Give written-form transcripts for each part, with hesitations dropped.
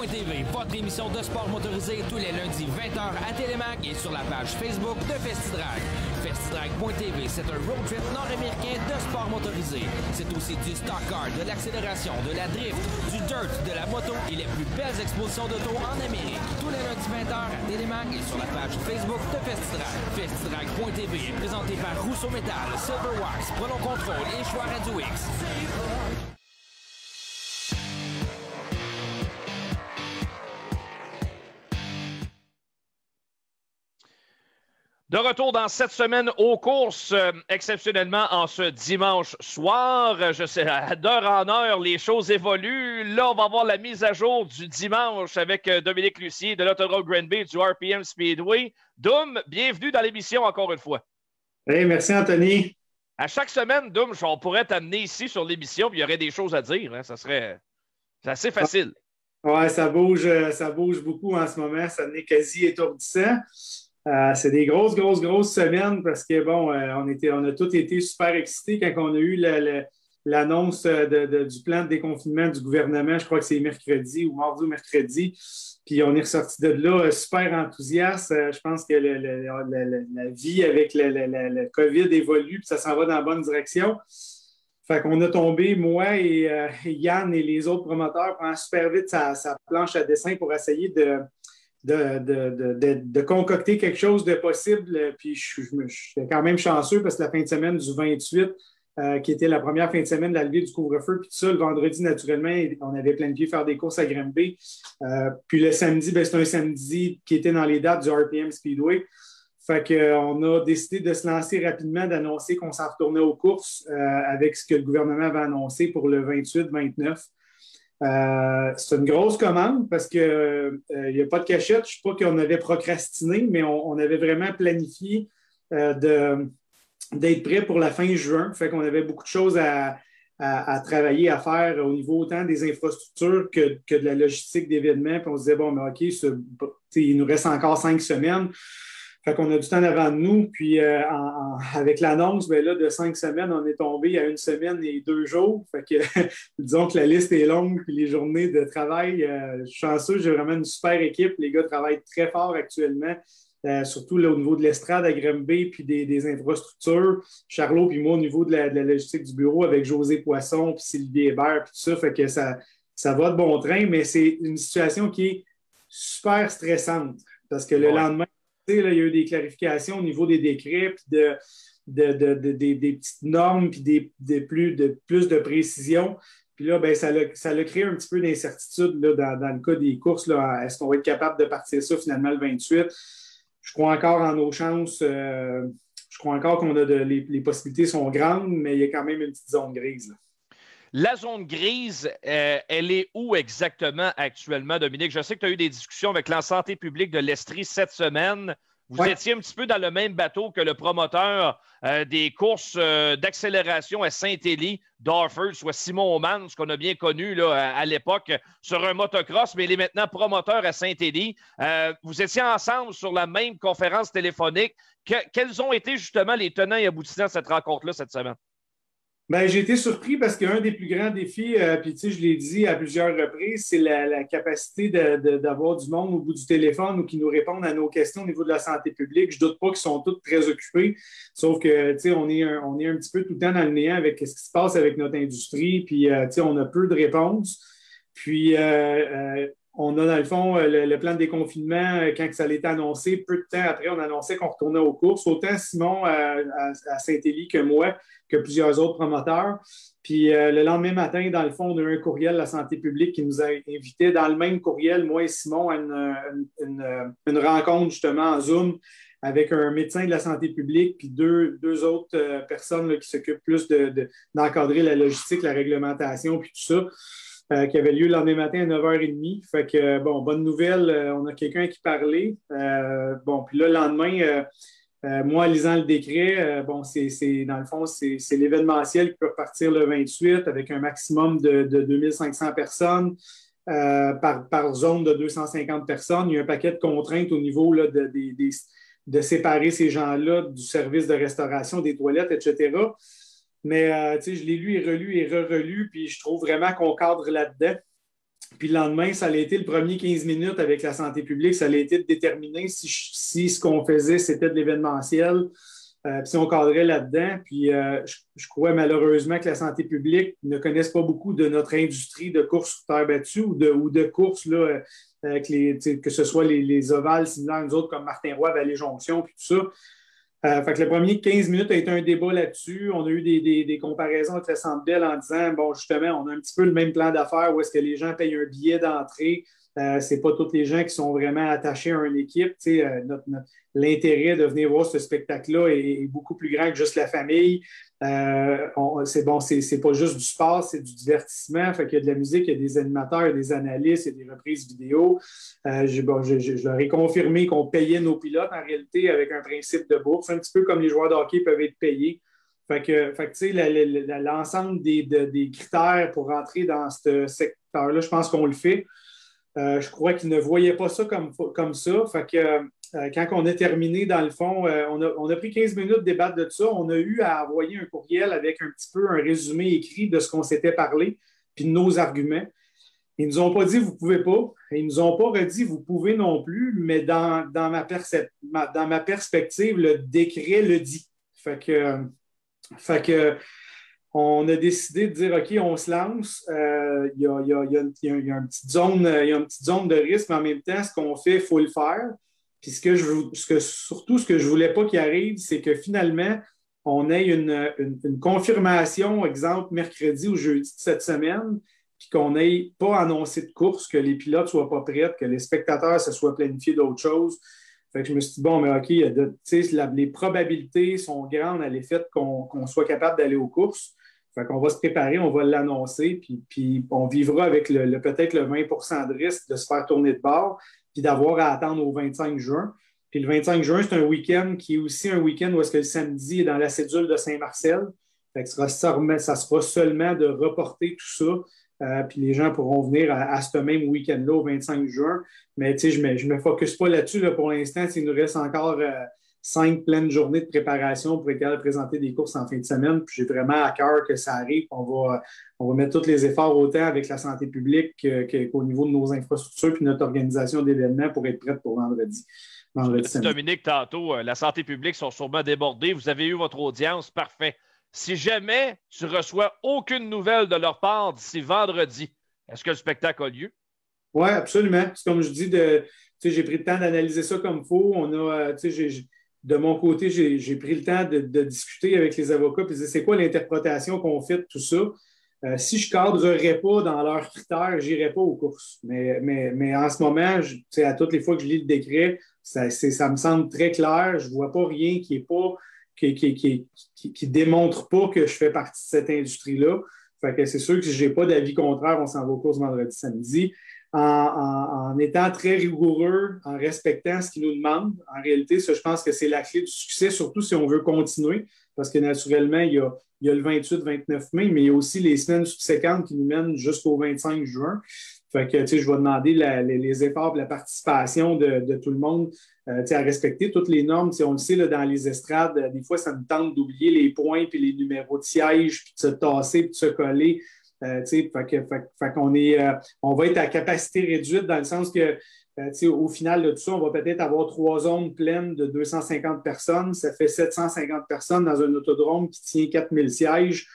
FestiDrag.tv, votre émission de sport motorisé tous les lundis 20h à Télémac et sur la page Facebook de FestiDrag. FestiDrag.tv, c'est un road trip nord-américain de sport motorisé. C'est aussi du stock car, de l'accélération, de la drift, du dirt, de la moto et les plus belles expositions d'auto en Amérique. Tous les lundis 20h à Télémac et sur la page Facebook de FestiDrag. FestiDrag.tv est présenté par Rousseau Metal, Silverwax, Prolon Control et Choix Radio X. De retour dans cette semaine aux courses, exceptionnellement en ce dimanche soir. Je sais, d'heure en heure, les choses évoluent. Là, on va avoir la mise à jour du dimanche avec Dominique Lucier de l'Autodrome Granby du RPM Speedway. Doom, bienvenue dans l'émission encore une fois. Hey, merci Anthony. À chaque semaine, Doom, on pourrait t'amener ici sur l'émission puis il y aurait des choses à dire. Hein. C'est assez facile. Ouais, ça bouge beaucoup en ce moment. Ça n'est quasi étourdissant. C'est des grosses semaines parce que, bon, on a tous été super excités quand on a eu l'annonce du plan de déconfinement du gouvernement. Je crois que c'est mercredi ou mardi ou mercredi. Puis on est ressorti de là super enthousiaste. Je pense que la vie avec le COVID évolue puis ça s'en va dans la bonne direction. Fait qu'on a tombé, moi et Yann et les autres promoteurs, prend super vite sa planche à dessin pour essayer de concocter quelque chose de possible. Puis je suis quand même chanceux parce que la fin de semaine du 28, qui était la première fin de semaine de la levée du couvre-feu, puis tout ça, le vendredi, naturellement, on avait planifié faire des courses à Granby. Puis le samedi, c'est un samedi qui était dans les dates du RPM Speedway. Fait qu'on a décidé de se lancer rapidement, d'annoncer qu'on s'en retournait aux courses avec ce que le gouvernement avait annoncé pour le 28-29. C'est une grosse commande parce qu'il n'y a pas de cachette. Je ne sais pas qu'on avait procrastiné, mais on avait vraiment planifié d'être prêt pour la fin juin. Fait qu'on avait beaucoup de choses à travailler, à faire au niveau autant des infrastructures que de la logistique d'événements. Puis on se disait, bon, mais OK, il nous reste encore 5 semaines. Fait qu'on a du temps devant nous. Puis avec l'annonce, ben là, de 5 semaines, on est tombé à 1 semaine et 2 jours. Fait que disons que la liste est longue, puis les journées de travail, je suis chanceux, j'ai vraiment une super équipe. Les gars travaillent très fort actuellement, surtout là, au niveau de l'estrade à Granby, puis des infrastructures. Charlot, puis moi, au niveau de la logistique du bureau, avec José Poisson, puis Sylvie Hébert, puis tout ça. Fait que ça va de bon train, mais c'est une situation qui est super stressante. Parce que le lendemain, là, il y a eu des clarifications au niveau des décrets, puis des petites normes, puis plus de précision. Puis là, ben, ça a créé un petit peu d'incertitude là, dans le cas des courses. Est-ce qu'on va être capable de partir ça finalement le 28? Je crois encore en nos chances. Je crois encore qu'on a les possibilités sont grandes, mais il y a quand même une petite zone grise. Là. La zone grise, elle est où exactement actuellement, Dominique? Je sais que tu as eu des discussions avec la santé publique de l'Estrie cette semaine. Vous étiez un petit peu dans le même bateau que le promoteur des courses d'accélération à Saint-Élie, Darford, soit Simon Oman, ce qu'on a bien connu là, à l'époque sur un motocross, mais il est maintenant promoteur à Saint-Élie. Vous étiez ensemble sur la même conférence téléphonique. Quels ont été justement les tenants et aboutissants de cette rencontre-là cette semaine? Ben, j'ai été surpris parce qu'un des plus grands défis, puis tu sais, je l'ai dit à plusieurs reprises, c'est la capacité d'avoir du monde au bout du téléphone ou qui nous répondent à nos questions au niveau de la santé publique. Je ne doute pas qu'ils sont tous très occupés, sauf que tu sais, on est un petit peu tout le temps dans le néant avec ce qui se passe avec notre industrie, puis tu sais, on a peu de réponses. Puis on a dans le fond le plan de déconfinement, quand ça a été annoncé, peu de temps après, on annonçait qu'on retournait aux courses. Autant Simon à Saint-Élie que moi, que plusieurs autres promoteurs. Puis le lendemain matin, dans le fond, on a eu un courriel de la santé publique qui nous a invités dans le même courriel, moi et Simon, à une rencontre justement en Zoom avec un médecin de la santé publique puis deux autres personnes là, qui s'occupent plus d'encadrer la logistique, la réglementation puis tout ça. Qui avait lieu le lendemain matin à 9h30. Fait que, bon, bonne nouvelle, on a quelqu'un qui parlait. Bon, puis là, le lendemain, moi, lisant le décret, bon, dans le fond, c'est l'événementiel qui peut repartir le 28 avec un maximum de 2500 personnes par zone de 250 personnes. Il y a un paquet de contraintes au niveau là, de séparer ces gens-là du service de restauration, des toilettes, etc. Mais je l'ai lu et relu et re-relu, puis je trouve vraiment qu'on cadre là-dedans. Puis le lendemain, ça a été le premier 15 minutes avec la santé publique, ça a été de déterminer si ce qu'on faisait, c'était de l'événementiel, puis si on cadrait là-dedans. Puis je crois malheureusement que la santé publique ne connaisse pas beaucoup de notre industrie de course sur terre battue ou de courses, là, avec que ce soit les ovales similaires à nous autres comme Martin-Roy, Vallée-Jonction, puis tout ça. Fait que le premier 15 minutes a été un débat là-dessus. On a eu des comparaisons avec le Centre Bell en disant, bon, justement, on a un petit peu le même plan d'affaires où est-ce que les gens payent un billet d'entrée. C'est pas tous les gens qui sont vraiment attachés à une équipe. L'intérêt de venir voir ce spectacle-là est beaucoup plus grand que juste la famille. C'est pas juste du sport, c'est du divertissement. Fait qu'il y a de la musique, il y a des animateurs, il y a des analystes, il y a des reprises vidéo. Je leur ai confirmé qu'on payait nos pilotes en réalité avec un principe de bourse, un petit peu comme les joueurs de hockey peuvent être payés. Fait que tu sais, l'ensemble des critères pour rentrer dans ce secteur-là, je pense qu'on le fait. Je crois qu'ils ne voyaient pas ça comme ça. Fait que quand on a terminé, dans le fond, on a pris 15 minutes de débattre de ça. On a eu à envoyer un courriel avec un petit peu un résumé écrit de ce qu'on s'était parlé, puis de nos arguments. Ils ne nous ont pas dit « vous ne pouvez pas ». Ils ne nous ont pas redit « vous pouvez non plus », mais dans ma perspective, le décret le dit. Fait que on a décidé de dire, OK, on se lance. Il y a une petite zone de risque, mais en même temps, ce qu'on fait, il faut le faire. Puis surtout, ce que je ne voulais pas qu'il arrive, c'est que finalement, on ait une confirmation, exemple, mercredi ou jeudi de cette semaine, puis qu'on n'ait pas annoncé de course, que les pilotes ne soient pas prêts, que les spectateurs se soient planifiés d'autres choses. Fait que je me suis dit, bon, mais OK, les probabilités sont grandes à l'effet qu'on soit capable d'aller aux courses. Fait qu'on va se préparer, on va l'annoncer, puis on vivra avec peut-être le 20 de risque de se faire tourner de bord, puis d'avoir à attendre au 25 juin. Puis le 25 juin, c'est un week-end qui est aussi un week-end où est-ce que le samedi est dans la cédule de Saint-Marcel. Fait que ça sera seulement de reporter tout ça. Puis les gens pourront venir à ce même week-end-là, au 25 juin. Mais tu sais, je me focus pas là-dessus. Là, pour l'instant, il nous reste encore 5 pleines journées de préparation pour être capable de présenter des courses en fin de semaine. Puis j'ai vraiment à cœur que ça arrive. On va mettre tous les efforts autant avec la santé publique qu'au niveau de nos infrastructures puis notre organisation d'événements pour être prête pour vendredi. Dominique, tantôt, la santé publique sont sûrement débordés. Vous avez eu votre audience, parfait. Si jamais tu reçois aucune nouvelle de leur part d'ici vendredi, est-ce que le spectacle a lieu? Oui, absolument. C'est comme je dis, j'ai pris le temps d'analyser ça comme il faut. De mon côté, j'ai pris le temps de discuter avec les avocats et de dire c'est quoi l'interprétation qu'on fait de tout ça. Si je ne cadrerais pas dans leurs critères, je n'irais pas aux courses. Mais en ce moment, à toutes les fois que je lis le décret, ça me semble très clair. Je ne vois pas rien qui démontre pas que je fais partie de cette industrie-là. Fait que c'est sûr que si je n'ai pas d'avis contraire, on s'en va aux courses vendredi, samedi. En étant très rigoureux, en respectant ce qu'ils nous demandent. En réalité, ça, je pense que c'est la clé du succès, surtout si on veut continuer, parce que naturellement, il y a le 28-29 mai, mais il y a aussi les semaines subséquentes qui nous mènent jusqu'au 25 juin. Fait que, je vais demander les efforts et la participation de tout le monde à respecter toutes les normes. On le sait, là, dans les estrades, des fois, ça me tente d'oublier les points puis les numéros de siège, puis de se tasser puis de se coller. On va être à capacité réduite dans le sens que, au final de tout ça, on va peut-être avoir 3 zones pleines de 250 personnes. Ça fait 750 personnes dans un autodrome qui tient 4000 sièges.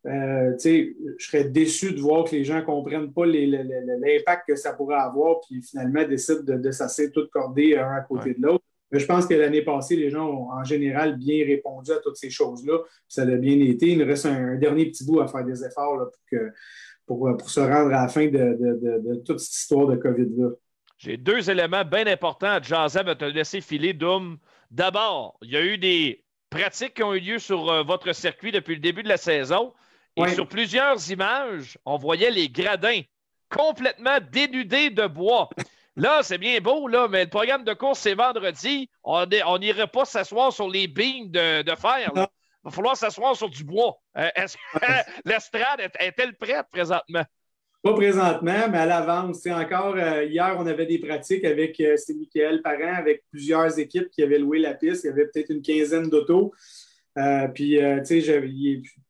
Je serais déçu de voir que les gens ne comprennent pas l'impact que ça pourrait avoir, puis finalement décident de s'asseoir tout cordés un à côté de l'autre. Mais je pense que l'année passée, les gens ont en général bien répondu à toutes ces choses-là. Ça a bien été. Il nous reste un dernier petit bout à faire des efforts là, pour se rendre à la fin de toute cette histoire de COVID-là. J'ai 2 éléments bien importants à jaser, à te laisser filer, Doom. D'abord, il y a eu des pratiques qui ont eu lieu sur votre circuit depuis le début de la saison. Et sur plusieurs images, on voyait les gradins complètement dénudés de bois. Là, c'est bien beau, là, mais le programme de course, c'est vendredi. On n'irait pas s'asseoir sur les beams de fer. Là. Il va falloir s'asseoir sur du bois. Est-ce que l'estrade est-elle prête présentement? Pas présentement, mais à l'avance. Encore, hier, on avait des pratiques avec Michael Parent, avec plusieurs équipes qui avaient loué la piste. Il y avait peut-être une quinzaine d'autos. Puis, tu sais,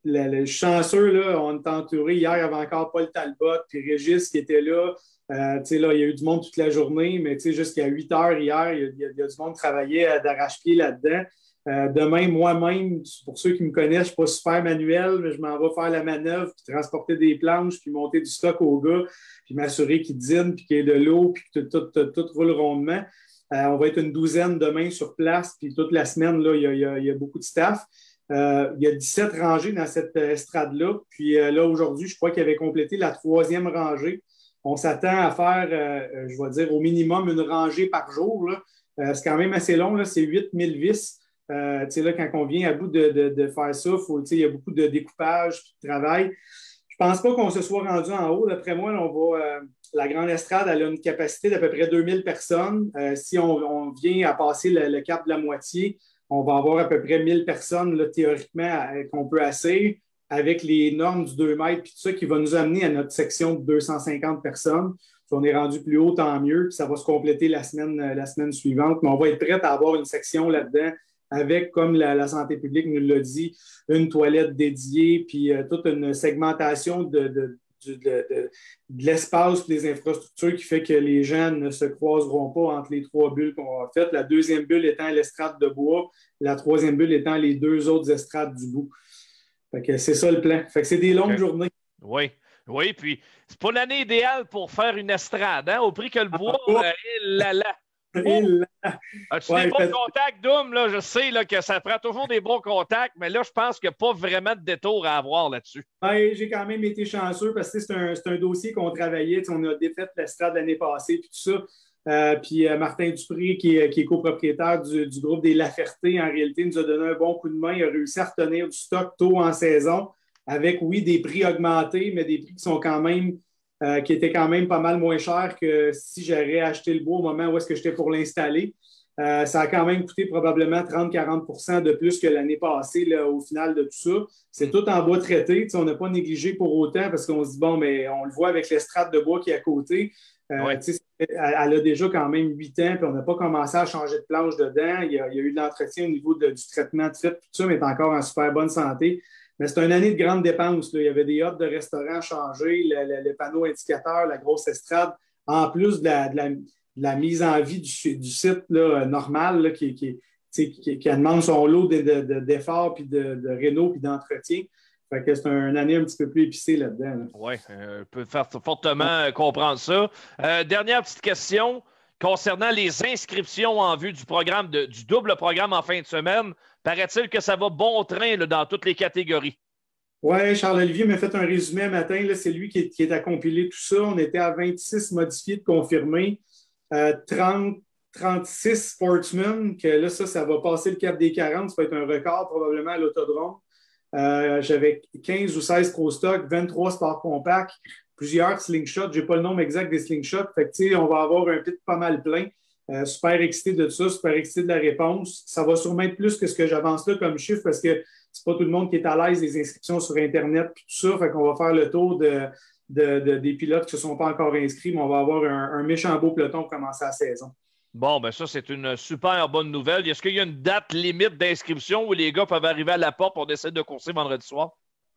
le chanceux, là, on est entouré. Hier, il y avait encore Paul Talbot, puis Régis qui était là. Tu sais, là, il y a eu du monde toute la journée, mais tu sais, jusqu'à 8 heures hier, il y a du monde qui travaillait d'arrache-pied là-dedans. Demain, moi-même, pour ceux qui me connaissent, je ne suis pas super manuel, mais je m'en vais faire la manœuvre, puis transporter des planches, puis monter du stock aux gars, puis m'assurer qu'ils dînent, puis qu'il y ait de l'eau, puis que tout roule rondement. On va être une douzaine demain sur place, puis toute la semaine, là, il y a beaucoup de staff. Il y a 17 rangées dans cette estrade-là. Puis là, aujourd'hui, je crois qu'il avait complété la 3e rangée. On s'attend à faire, je vais dire, au minimum une rangée par jour. C'est quand même assez long, là, c'est 8000 vis. Là, quand on vient à bout de faire ça, il y a beaucoup de découpage et de travail. Je ne pense pas qu'on se soit rendu en haut. D'après moi, là, la Grande Estrade elle a une capacité d'à peu près 2000 personnes. Si on vient à passer le cap de la moitié, on va avoir à peu près 1000 personnes là, théoriquement qu'on peut asseoir avec les normes du 2 mètres puis tout ça qui va nous amener à notre section de 250 personnes. Si on est rendu plus haut, tant mieux. Puis ça va se compléter la semaine suivante. Mais on va être prêt à avoir une section là-dedans avec, comme la santé publique nous l'a dit, une toilette dédiée puis toute une segmentation de l'espace et des infrastructures qui fait que les gens ne se croiseront pas entre les 3 bulles qu'on a faites. La 2e bulle étant l'estrade de bois, la 3e bulle étant les 2 autres estrades du bout. Fait que c'est ça le plan. Fait que c'est des longues journées. Oui. Oui, puis c'est pas l'année idéale pour faire une estrade, hein? Au prix que le bois, As-tu des bons contacts, Doom? Là? Je sais là, que ça prend toujours des bons contacts, mais là, je pense qu'il n'y a pas vraiment de détour à avoir là-dessus. Ouais, j'ai quand même été chanceux parce que c'est un dossier qu'on travaillait. On a défait l'estrade l'année passée, puis tout ça. Puis Martin Dupré, qui est copropriétaire du groupe des Laferté, en réalité, nous a donné un bon coup de main. Il a réussi à retenir du stock tôt en saison avec, oui, des prix augmentés, mais des prix qui sont quand même qui étaient quand même pas mal moins chers que si j'aurais acheté le bois au moment où est-ce que j'étais pour l'installer. Ça a quand même coûté probablement 30-40 % de plus que l'année passée là, au final de tout ça. C'est tout en bois traité. On n'a pas négligé pour autant parce qu'on se dit, bon, mais on le voit avec l'estrade de bois qui est à côté. Elle a déjà quand même 8 ans, puis on n'a pas commencé à changer de planche dedans. Il y a eu de l'entretien au niveau du traitement de fait, tout ça, mais est encore en super bonne santé. Mais c'est une année de grandes dépenses. Là. Il y avait des hôtes de restaurants changés, le panneau indicateur, la grosse estrade, en plus de la mise en vie du site là, normal là, qui demande son lot d'efforts, puis de réno, puis d'entretien. Fait que c'est une année un petit peu plus épicée là-dedans. Là. Oui, on peut faire fortement comprendre ça. Dernière petite question concernant les inscriptions en vue du programme du double programme en fin de semaine. Paraît-il que ça va bon train là, dans toutes les catégories? Oui, Charles-Olivier m'a fait un résumé un matin. C'est lui qui est à compiler tout ça. On était à 26 modifiés de confirmés, 36 sportsmen, que là, ça va passer le cap des 40. Ça va être un record probablement à l'autodrome. J'avais 15 ou 16 Pro Stock, 23 Sport Compact, plusieurs slingshots. Je n'ai pas le nombre exact des slingshots. Fait que, on va avoir un pit pas mal plein. Super excité de ça, super excité de la réponse. Ça va sûrement être plus que ce que j'avance là comme chiffre parce que c'est pas tout le monde qui est à l'aise des inscriptions sur Internet et tout ça. Fait qu'on va faire le tour des pilotes qui ne se sont pas encore inscrits, mais on va avoir un méchant beau peloton pour commencer la saison. Bon, ben ça, c'est une super bonne nouvelle. Est-ce qu'il y a une date limite d'inscription où les gars peuvent arriver à la porte pour essayer de courser vendredi soir?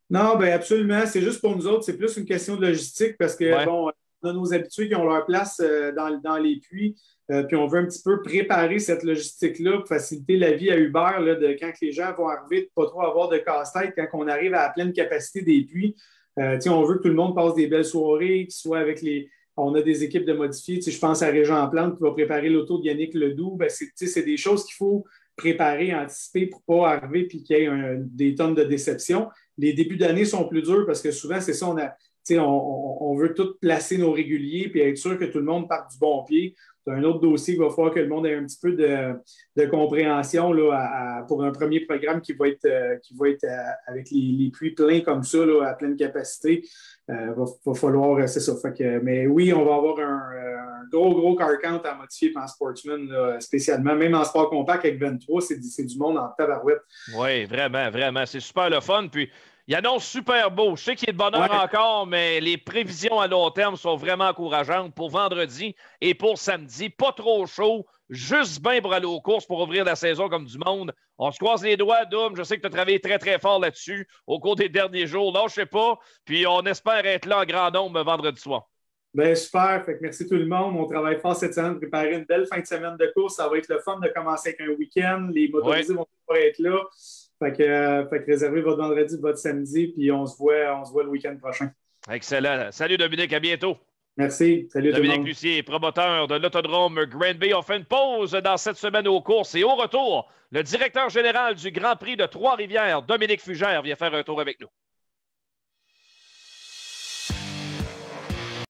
Non, bien absolument. C'est juste pour nous autres, c'est plus une question de logistique parce que, bon, on a nos habitués qui ont leur place dans les puits. Puis on veut un petit peu préparer cette logistique-là pour faciliter la vie à Uber là, quand les gens vont arriver, de ne pas trop avoir de casse-tête quand on arrive à la pleine capacité des puits. On veut que tout le monde passe des belles soirées, qu'ils soient avec les. On a des équipes de modifiés. Je pense à Régent Plante qui va préparer l'auto de Yannick Ledoux. Ben, c'est des choses qu'il faut préparer, anticiper pour ne pas arriver et qu'il y ait des tonnes de déception. Les débuts d'année sont plus durs parce que souvent, c'est ça, on veut tout placer nos réguliers et être sûr que tout le monde parte du bon pied. C'est un autre dossier qu'il va falloir que le monde ait un petit peu de compréhension là, pour un premier programme qui va être avec les puits pleins comme ça, là, à pleine capacité. Va falloir, c'est ça. Mais oui, on va avoir un gros car count à modifier en Sportsman, là, spécialement. Même en sport compact avec 23, c'est du monde en tabarouette. Oui, vraiment. C'est super le fun. Puis, il annonce super beau. Je sais qu'il y a de bonheur encore, mais les prévisions à long terme sont vraiment encourageantes pour vendredi et pour samedi. Pas trop chaud, juste bien pour aller aux courses pour ouvrir la saison comme du monde. On se croise les doigts, Doom. Je sais que tu as travaillé très, très fort là-dessus au cours des derniers jours. Non, je sais pas. Puis on espère être là en grand nombre vendredi soir. Ben super. Fait que merci tout le monde. On travaille fort cette semaine, préparer une belle fin de semaine de course. Ça va être le fun de commencer avec un week-end. Les motorisés vont pouvoir être là. Fait que réservez votre vendredi, votre samedi, puis on se voit le week-end prochain. Excellent. Salut Dominique, à bientôt. Merci. Salut tout le monde. Dominique Lucier, promoteur de l'autodrome Granby. On fait une pause dans cette semaine aux courses et au retour, le directeur général du Grand Prix de Trois-Rivières, Dominique Fugère, vient faire un tour avec nous.